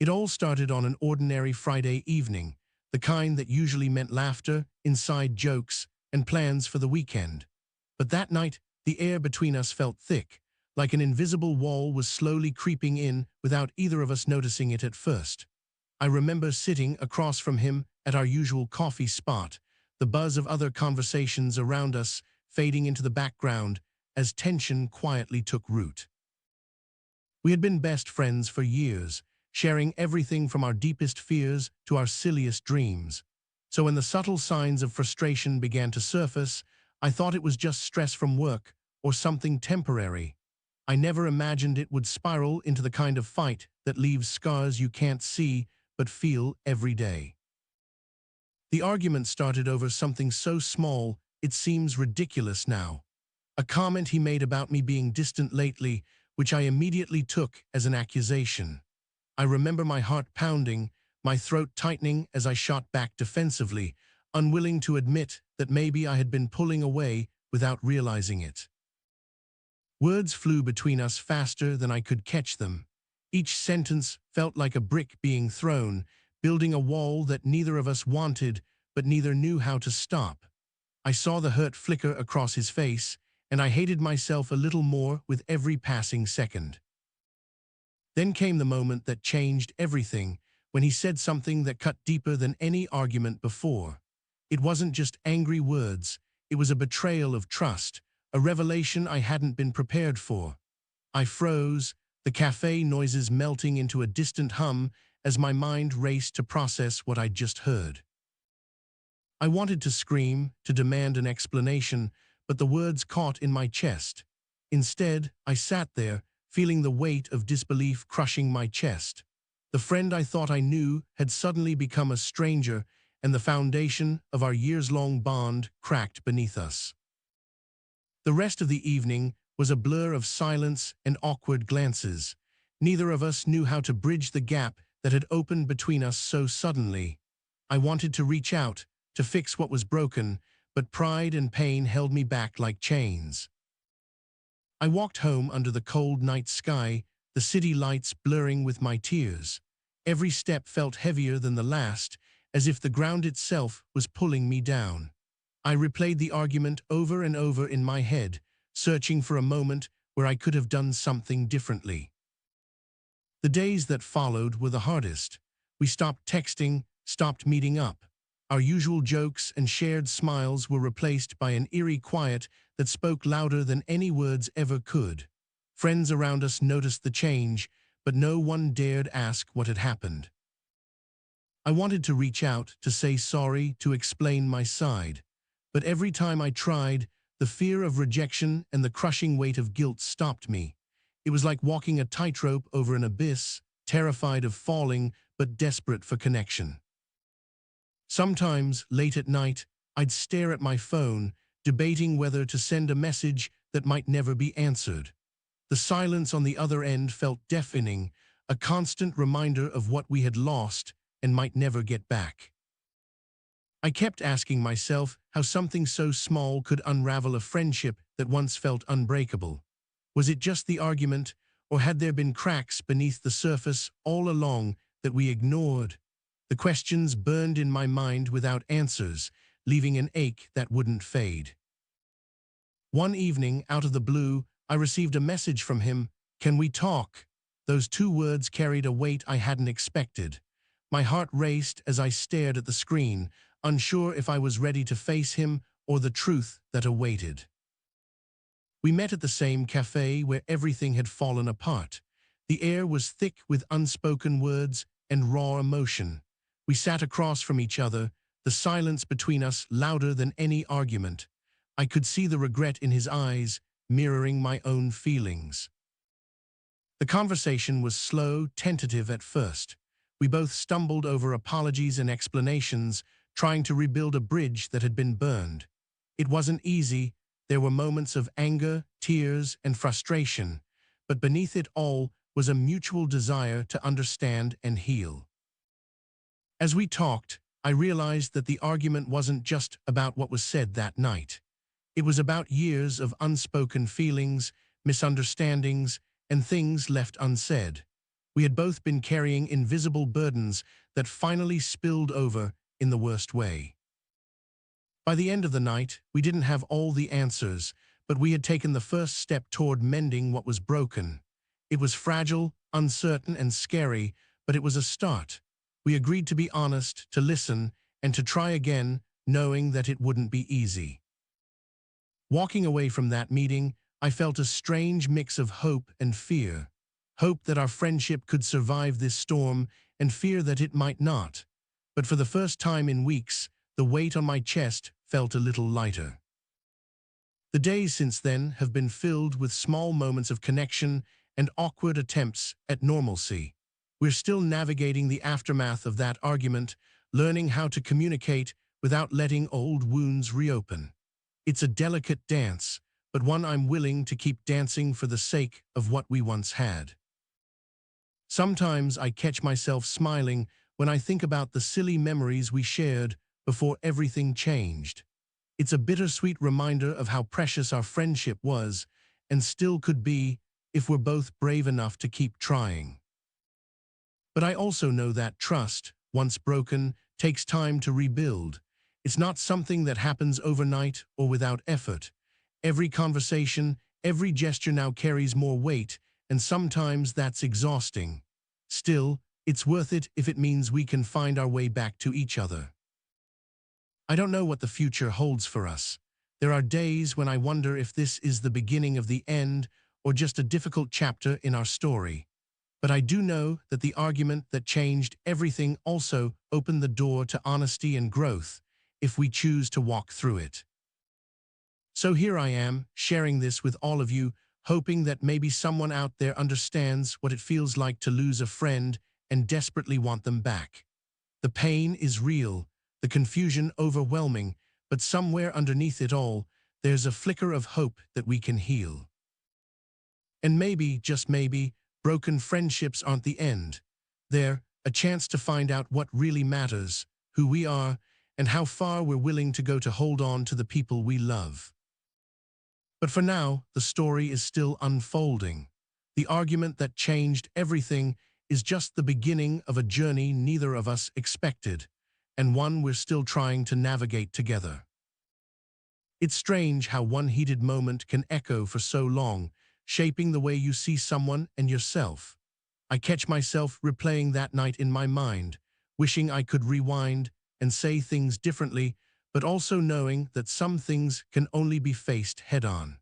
It all started on an ordinary Friday evening, the kind that usually meant laughter, inside jokes, and plans for the weekend. But that night, the air between us felt thick, like an invisible wall was slowly creeping in without either of us noticing it at first. I remember sitting across from him at our usual coffee spot, the buzz of other conversations around us fading into the background as tension quietly took root. We had been best friends for years, sharing everything from our deepest fears to our silliest dreams. So when the subtle signs of frustration began to surface, I thought it was just stress from work or something temporary. I never imagined it would spiral into the kind of fight that leaves scars you can't see but feel every day. The argument started over something so small it seems ridiculous now. A comment he made about me being distant lately, which I immediately took as an accusation. I remember my heart pounding, my throat tightening as I shot back defensively, unwilling to admit that maybe I had been pulling away without realizing it. Words flew between us faster than I could catch them. Each sentence felt like a brick being thrown, building a wall that neither of us wanted, but neither knew how to stop. I saw the hurt flicker across his face, and I hated myself a little more with every passing second. Then came the moment that changed everything, when he said something that cut deeper than any argument before. It wasn't just angry words, it was a betrayal of trust, a revelation I hadn't been prepared for. I froze, the cafe noises melting into a distant hum as my mind raced to process what I'd just heard. I wanted to scream, to demand an explanation, but the words caught in my chest. Instead, I sat there, feeling the weight of disbelief crushing my chest. The friend I thought I knew had suddenly become a stranger, and the foundation of our years-long bond cracked beneath us. The rest of the evening was a blur of silence and awkward glances. Neither of us knew how to bridge the gap that had opened between us so suddenly. I wanted to reach out, to fix what was broken, but pride and pain held me back like chains. I walked home under the cold night sky, the city lights blurring with my tears. Every step felt heavier than the last, as if the ground itself was pulling me down. I replayed the argument over and over in my head, searching for a moment where I could have done something differently. The days that followed were the hardest. We stopped texting, stopped meeting up. Our usual jokes and shared smiles were replaced by an eerie quiet that spoke louder than any words ever could. Friends around us noticed the change, but no one dared ask what had happened. I wanted to reach out, to say sorry, to explain my side. But every time I tried, the fear of rejection and the crushing weight of guilt stopped me. It was like walking a tightrope over an abyss, terrified of falling, but desperate for connection. Sometimes, late at night, I'd stare at my phone, debating whether to send a message that might never be answered. The silence on the other end felt deafening, a constant reminder of what we had lost and might never get back. I kept asking myself how something so small could unravel a friendship that once felt unbreakable. Was it just the argument, or had there been cracks beneath the surface all along that we ignored? The questions burned in my mind without answers, leaving an ache that wouldn't fade. One evening, out of the blue, I received a message from him. "Can we talk?" Those two words carried a weight I hadn't expected. My heart raced as I stared at the screen, unsure if I was ready to face him or the truth that awaited. We met at the same cafe where everything had fallen apart. The air was thick with unspoken words and raw emotion. We sat across from each other, the silence between us louder than any argument. I could see the regret in his eyes, mirroring my own feelings. The conversation was slow, tentative at first. We both stumbled over apologies and explanations, trying to rebuild a bridge that had been burned. It wasn't easy. There were moments of anger, tears, and frustration, but beneath it all was a mutual desire to understand and heal. As we talked, I realized that the argument wasn't just about what was said that night. It was about years of unspoken feelings, misunderstandings, and things left unsaid. We had both been carrying invisible burdens that finally spilled over in the worst way. By the end of the night, we didn't have all the answers, but we had taken the first step toward mending what was broken. It was fragile, uncertain, and scary, but it was a start. We agreed to be honest, to listen, and to try again, knowing that it wouldn't be easy. Walking away from that meeting, I felt a strange mix of hope and fear. Hope that our friendship could survive this storm, and fear that it might not. But for the first time in weeks, the weight on my chest felt a little lighter. The days since then have been filled with small moments of connection and awkward attempts at normalcy. We're still navigating the aftermath of that argument, learning how to communicate without letting old wounds reopen. It's a delicate dance, but one I'm willing to keep dancing for the sake of what we once had. Sometimes I catch myself smiling when I think about the silly memories we shared before everything changed. It's a bittersweet reminder of how precious our friendship was and still could be if we're both brave enough to keep trying. But I also know that trust, once broken, takes time to rebuild. It's not something that happens overnight or without effort. Every conversation, every gesture now carries more weight, and sometimes that's exhausting. Still, it's worth it if it means we can find our way back to each other. I don't know what the future holds for us. There are days when I wonder if this is the beginning of the end or just a difficult chapter in our story. But I do know that the argument that changed everything also opened the door to honesty and growth if we choose to walk through it. So here I am, sharing this with all of you, hoping that maybe someone out there understands what it feels like to lose a friend and desperately want them back. The pain is real, the confusion overwhelming, but somewhere underneath it all, there's a flicker of hope that we can heal. And maybe, just maybe, broken friendships aren't the end. They're a chance to find out what really matters, who we are, and how far we're willing to go to hold on to the people we love. But for now, the story is still unfolding. The argument that changed everything is just the beginning of a journey neither of us expected, and one we're still trying to navigate together. It's strange how one heated moment can echo for so long, shaping the way you see someone and yourself. I catch myself replaying that night in my mind, wishing I could rewind and say things differently, but also knowing that some things can only be faced head-on.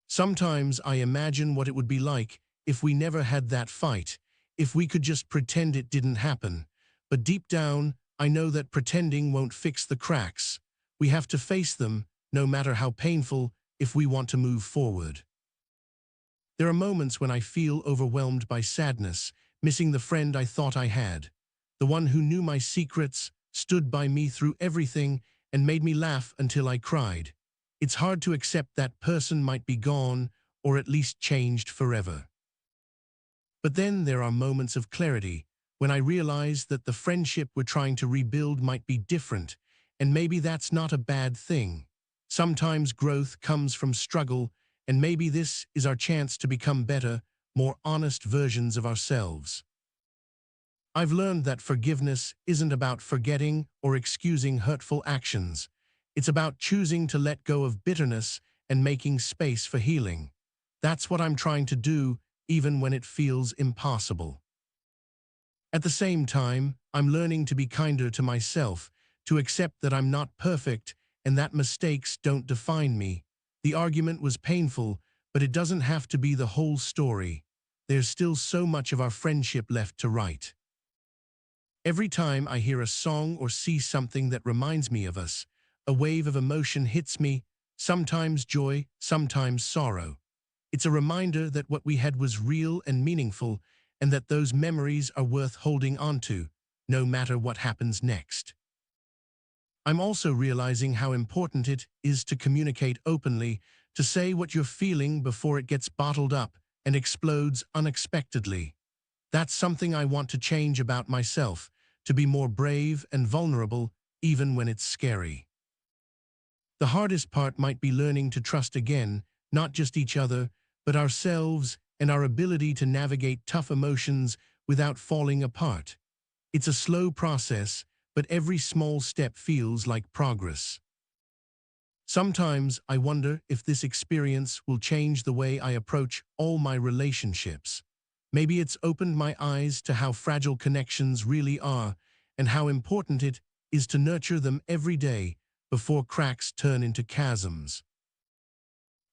Sometimes I imagine what it would be like if we never had that fight, if we could just pretend it didn't happen. But deep down, I know that pretending won't fix the cracks. We have to face them, no matter how painful, if we want to move forward. There are moments when I feel overwhelmed by sadness, missing the friend I thought I had, the one who knew my secrets, stood by me through everything, and made me laugh until I cried. It's hard to accept that person might be gone, or at least changed forever. But then there are moments of clarity, when I realize that the friendship we're trying to rebuild might be different, and maybe that's not a bad thing. Sometimes growth comes from struggle, and maybe this is our chance to become better, more honest versions of ourselves. I've learned that forgiveness isn't about forgetting or excusing hurtful actions. It's about choosing to let go of bitterness and making space for healing. That's what I'm trying to do, even when it feels impossible. At the same time, I'm learning to be kinder to myself, to accept that I'm not perfect and that mistakes don't define me. The argument was painful, but it doesn't have to be the whole story. There's still so much of our friendship left to write. Every time I hear a song or see something that reminds me of us, a wave of emotion hits me, sometimes joy, sometimes sorrow. It's a reminder that what we had was real and meaningful, and that those memories are worth holding onto, no matter what happens next. I'm also realizing how important it is to communicate openly, to say what you're feeling before it gets bottled up and explodes unexpectedly. That's something I want to change about myself, to be more brave and vulnerable, even when it's scary. The hardest part might be learning to trust again, not just each other, but ourselves and our ability to navigate tough emotions without falling apart. It's a slow process, but every small step feels like progress. Sometimes I wonder if this experience will change the way I approach all my relationships. Maybe it's opened my eyes to how fragile connections really are and how important it is to nurture them every day before cracks turn into chasms.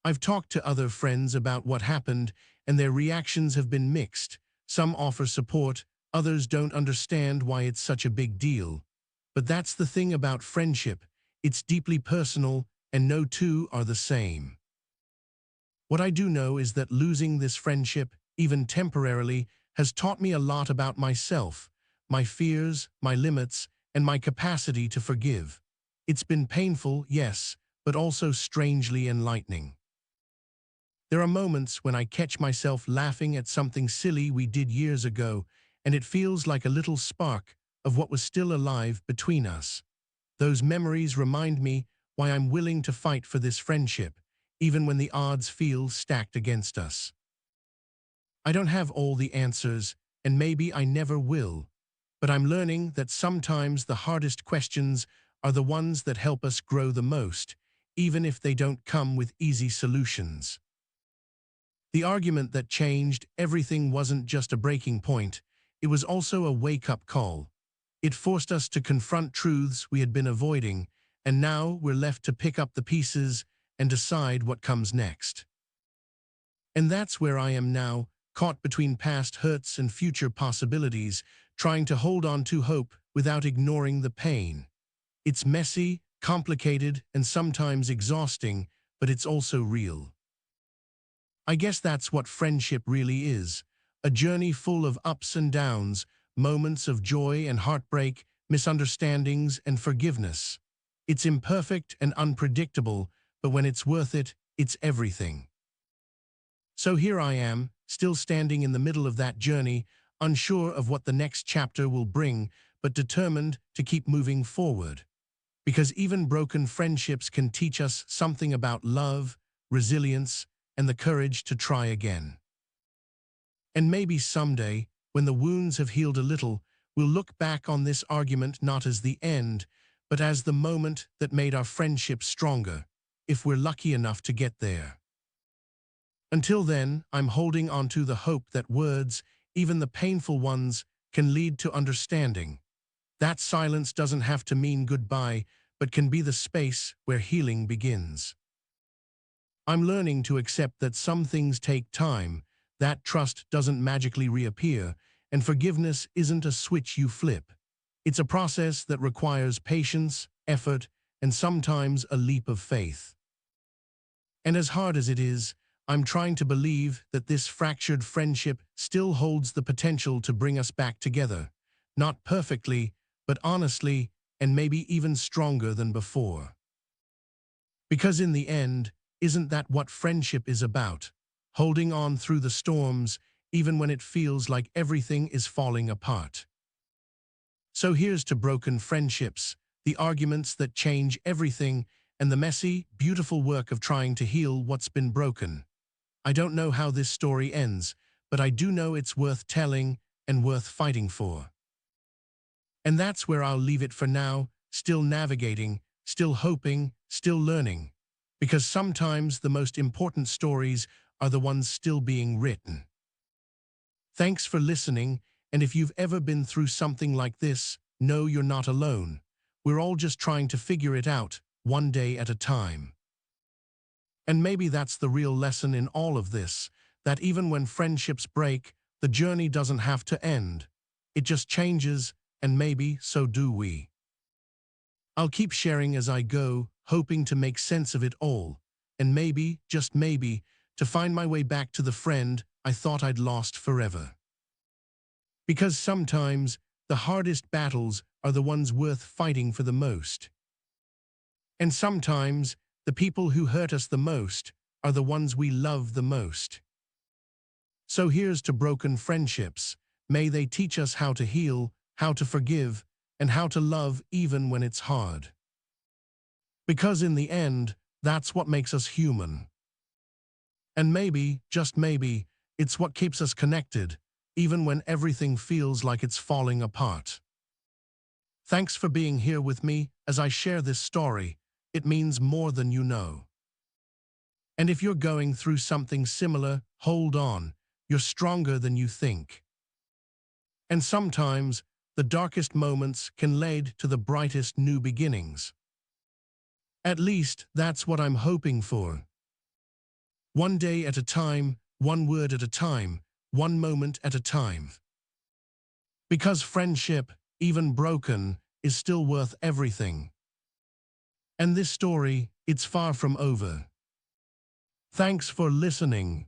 I've talked to other friends about what happened, and their reactions have been mixed. Some offer support, others don't understand why it's such a big deal. But that's the thing about friendship. It's deeply personal, and no two are the same. What I do know is that losing this friendship, even temporarily, has taught me a lot about myself, my fears, my limits, and my capacity to forgive. It's been painful, yes, but also strangely enlightening. There are moments when I catch myself laughing at something silly we did years ago, and it feels like a little spark of what was still alive between us. Those memories remind me why I'm willing to fight for this friendship, even when the odds feel stacked against us. I don't have all the answers, and maybe I never will, but I'm learning that sometimes the hardest questions are the ones that help us grow the most, even if they don't come with easy solutions. The argument that changed everything wasn't just a breaking point, it was also a wake-up call. It forced us to confront truths we had been avoiding, and now we're left to pick up the pieces and decide what comes next. And that's where I am now, caught between past hurts and future possibilities, trying to hold on to hope without ignoring the pain. It's messy, complicated, and sometimes exhausting, but it's also real. I guess that's what friendship really is, a journey full of ups and downs, moments of joy and heartbreak, misunderstandings and forgiveness. It's imperfect and unpredictable, but when it's worth it, it's everything. So here I am, still standing in the middle of that journey, unsure of what the next chapter will bring, but determined to keep moving forward. Because even broken friendships can teach us something about love, resilience, and the courage to try again. And maybe someday, when the wounds have healed a little, we'll look back on this argument not as the end, but as the moment that made our friendship stronger, if we're lucky enough to get there. Until then, I'm holding on to the hope that words, even the painful ones, can lead to understanding. That silence doesn't have to mean goodbye, but can be the space where healing begins. I'm learning to accept that some things take time, that trust doesn't magically reappear, and forgiveness isn't a switch you flip. It's a process that requires patience, effort, and sometimes a leap of faith. And as hard as it is, I'm trying to believe that this fractured friendship still holds the potential to bring us back together. Not perfectly, but honestly, and maybe even stronger than before. Because in the end, isn't that what friendship is about? Holding on through the storms, even when it feels like everything is falling apart. So here's to broken friendships, the arguments that change everything, and the messy, beautiful work of trying to heal what's been broken. I don't know how this story ends, but I do know it's worth telling and worth fighting for. And that's where I'll leave it for now, still navigating, still hoping, still learning. Because sometimes the most important stories are the ones still being written. Thanks for listening, and if you've ever been through something like this, know you're not alone. We're all just trying to figure it out, one day at a time. And maybe that's the real lesson in all of this, that even when friendships break, the journey doesn't have to end. It just changes, and maybe so do we. I'll keep sharing as I go, hoping to make sense of it all, and maybe, just maybe, to find my way back to the friend I thought I'd lost forever. Because sometimes, the hardest battles are the ones worth fighting for the most. And sometimes, the people who hurt us the most are the ones we love the most. So here's to broken friendships. May they teach us how to heal, how to forgive, and how to love even when it's hard. Because in the end, that's what makes us human. And maybe, just maybe, It's what keeps us connected, even when everything feels like it's falling apart. Thanks for being here with me as I share this story. It means more than you know. And if you're going through something similar, hold on. You're stronger than you think. And sometimes, the darkest moments can lead to the brightest new beginnings. At least, that's what I'm hoping for. One day at a time, one word at a time, one moment at a time. Because friendship, even broken, is still worth everything. And this story, it's far from over. Thanks for listening.